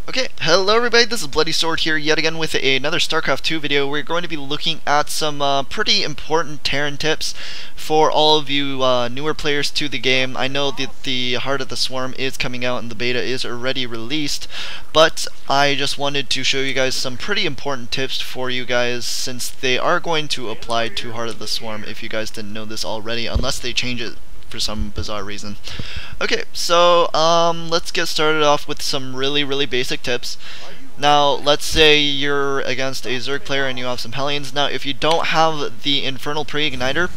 Okay, hello everybody, this is Bloody Sword here yet again with another StarCraft 2 video. We're going to be looking at some pretty important Terran tips for all of you newer players to the game. I know that the Heart of the Swarm is coming out and the beta is already released, but I just wanted to show you guys some pretty important tips for you guys since they are going to apply to Heart of the Swarm if you guys didn't know this already, unless they change it for some bizarre reason. Okay, so let's get started off with some really basic tips. Now, let's say you're against a Zerg player and you have some Hellions. Now, if you don't have the Infernal Pre-Igniter,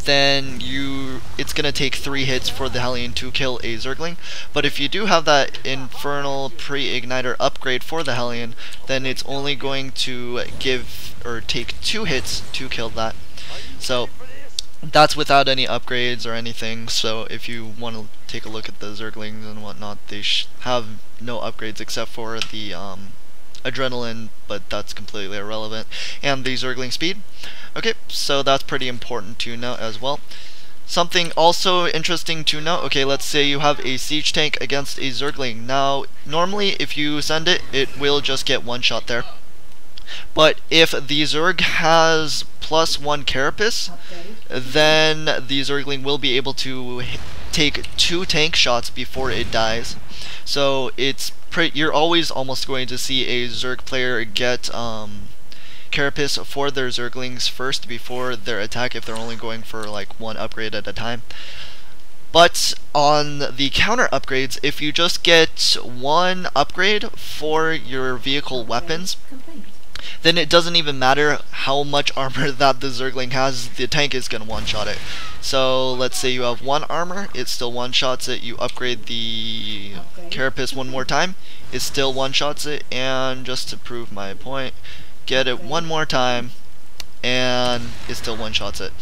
then it's gonna take 3 hits for the Hellion to kill a Zergling. But if you do have that Infernal Pre-Igniter upgrade for the Hellion, then it's only going to take 2 hits to kill that. So that's without any upgrades or anything. So if you want to take a look at the Zerglings and whatnot, they have no upgrades except for the Adrenaline, but that's completely irrelevant, and the Zergling speed. Okay, so that's pretty important to note as well. Something also interesting to note, okay, let's say you have a siege tank against a Zergling. Now, normally if you send it, it will just get one shot there. But if the Zerg has +1 Carapace, then the Zergling will be able to take 2 tank shots before it dies. So you're always almost going to see a Zerg player get Carapace for their Zerglings first before their attack if they're only going for like 1 upgrade at a time. But on the counter upgrades, if you just get 1 upgrade for your vehicle weapons, then it doesn't even matter how much armor that the Zergling has, the tank is going to one-shot it. So let's say you have 1 armor, it still one-shots it, you upgrade the Carapace 1 more time, it still one-shots it, and just to prove my point, get it 1 more time, and it still one-shots it.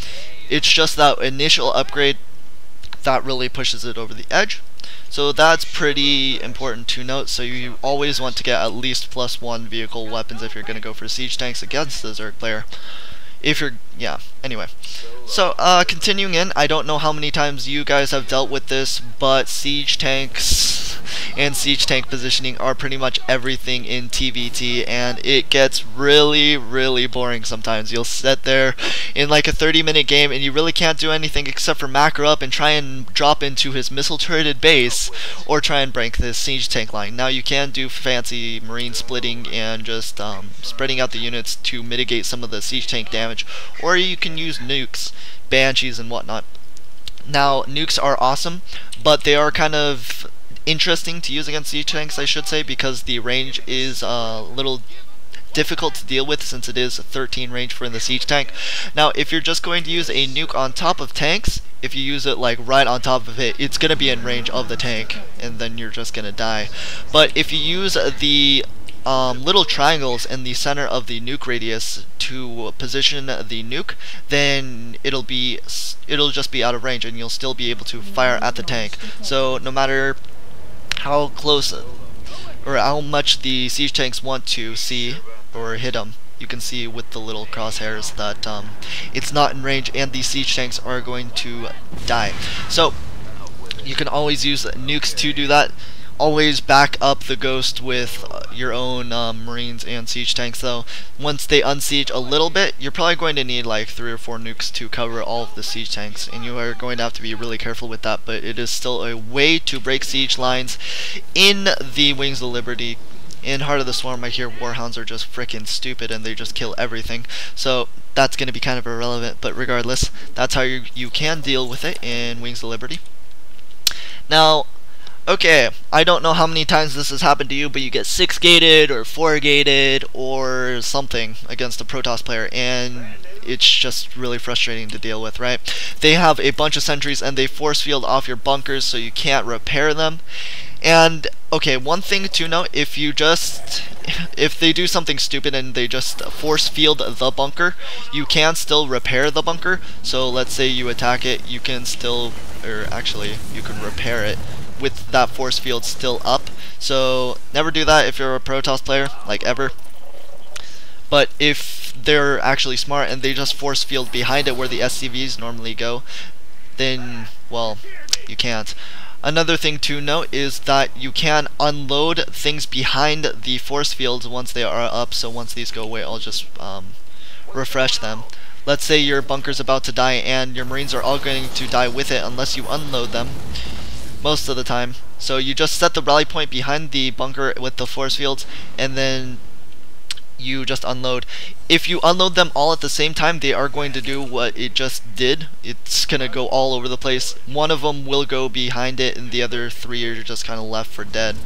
It's just that initial upgrade that really pushes it over the edge. So that's pretty important to note. So you always want to get at least +1 vehicle weapons if you're going to go for siege tanks against the Zerg player. Anyway. So continuing in, I don't know how many times you guys have dealt with this, but siege tanks and siege tank positioning are pretty much everything in TVT, and it gets really boring sometimes. You'll sit there in like a 30-minute game and you really can't do anything except for macro up and try and drop into his missile turreted base or try and break this siege tank line. Now you can do fancy marine splitting and just spreading out the units to mitigate some of the siege tank damage, or you can use nukes, banshees and whatnot. Now nukes are awesome, but they are kind of interesting to use against siege tanks, I should say, because the range is a little difficult to deal with since it is 13 range for the siege tank. Now if you're just going to use a nuke on top of tanks, if you use it like right on top of it, it's going to be in range of the tank and then you're just going to die. But if you use the little triangles in the center of the nuke radius to position the nuke, then it'll just be out of range and you'll still be able to fire at the tank. So no matter how close or how much the siege tanks want to see or hit them, you can see with the little crosshairs that it's not in range and the siege tanks are going to die. So you can always use nukes to do that. Always back up the Ghost with your own Marines and siege tanks though. Once they unsiege a little bit, you're probably going to need like 3 or 4 nukes to cover all of the siege tanks, and you are going to have to be really careful with that, but it is still a way to break siege lines in the Wings of Liberty. In Heart of the Swarm, I hear Warhounds are just freaking stupid and they just kill everything, so that's going to be kind of irrelevant, but regardless, that's how you can deal with it in Wings of Liberty. Now, okay, I don't know how many times this has happened to you, but you get 6-gated or 4-gated or something against a Protoss player, and it's just really frustrating to deal with, right? They have a bunch of sentries and they force field off your bunkers so you can't repair them. And okay, one thing to note, if they do something stupid and they just force field the bunker, you can still repair the bunker. So let's say you attack it, you can still, or actually you can repair it with that force field still up. So never do that if you're a Protoss player, like ever. But if they're actually smart and they just force field behind it where the SCVs normally go, then, well, you can't. Another thing to note is that you can unload things behind the force fields once they are up. So once these go away, I'll just refresh them. Let's say your bunker's about to die and your marines are all going to die with it unless you unload them most of the time. So you just set the rally point behind the bunker with the force fields and then you just unload. If you unload them all at the same time, they are going to do what it just did. It's gonna go all over the place. One of them will go behind it and the other three are just kind of left for dead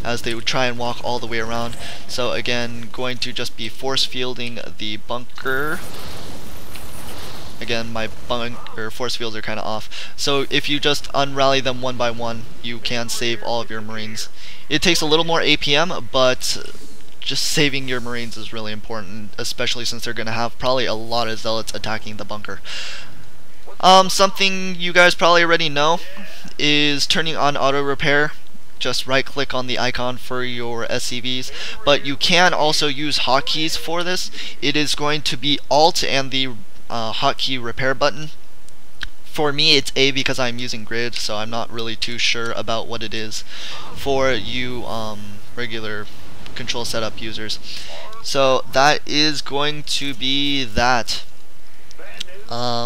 as they would try and walk all the way around. So again, going to just be force fielding the bunker. Again, my force fields are kind of off. So if you just unrally them one by one, you can save all of your marines. It takes a little more APM, but just saving your marines is really important, especially since they're going to have probably a lot of zealots attacking the bunker. Something you guys probably already know is turning on auto repair. Just right click on the icon for your SCVs, but you can also use hotkeys for this. It is going to be Alt and the hotkey repair button. For me it's A because I'm using grid, so I'm not really too sure about what it is for you regular control setup users. So that is going to be that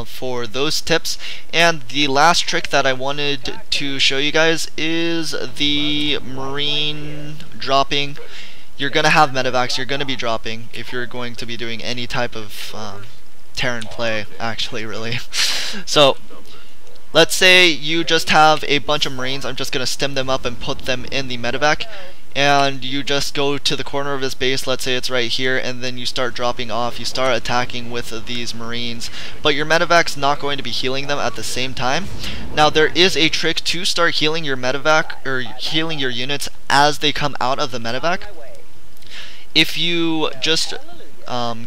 for those tips. And the last trick that I wanted to show you guys is the marine dropping. You're gonna have medevacs, you're gonna be dropping if you're going to be doing any type of Terran play, actually, really. So let's say you just have a bunch of marines. I'm just gonna stem them up and put them in the medevac, and you just go to the corner of his base, let's say it's right here, and then you start dropping off, you start attacking with these marines, but your medevac's not going to be healing them at the same time. Now there is a trick to start healing your medevac, or healing your units as they come out of the medevac. If you just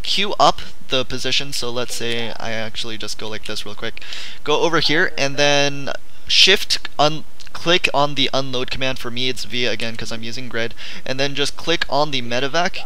queue up the position, so let's say I actually just go like this real quick, go over here and then click on the unload command. For me it's V again because I'm using grid, and then just click on the medevac.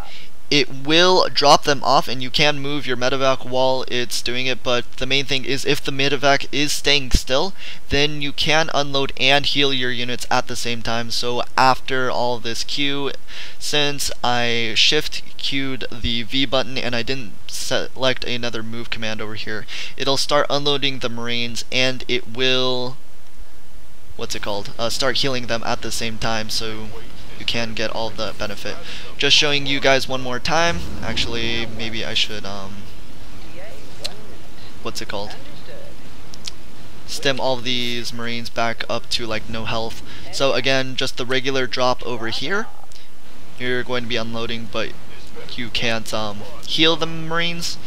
It will drop them off and you can move your medevac while it's doing it, but the main thing is if the medevac is staying still, then you can unload and heal your units at the same time. So after all this queue, since I shift queued the V button and I didn't select another move command over here, it'll start unloading the marines and it will start healing them at the same time, so you can get all the benefit. Just showing you guys one more time. Actually, maybe I should stem all of these marines back up to like no health. So again, just the regular drop over here. You're going to be unloading, but you can't heal the marines.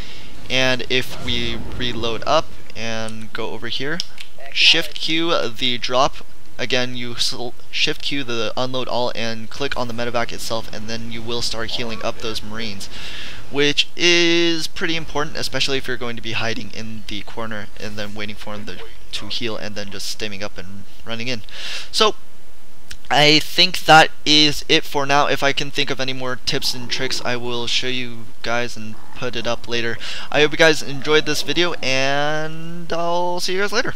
And if we reload up and go over here, shift Q the drop. Again, you shift Q the unload all and click on the medevac itself, and then you will start healing up those marines, which is pretty important, especially if you're going to be hiding in the corner and then waiting for them to heal and then just stemming up and running in. So I think that is it for now. If I can think of any more tips and tricks, I will show you guys and put it up later. I hope you guys enjoyed this video, and I'll see you guys later.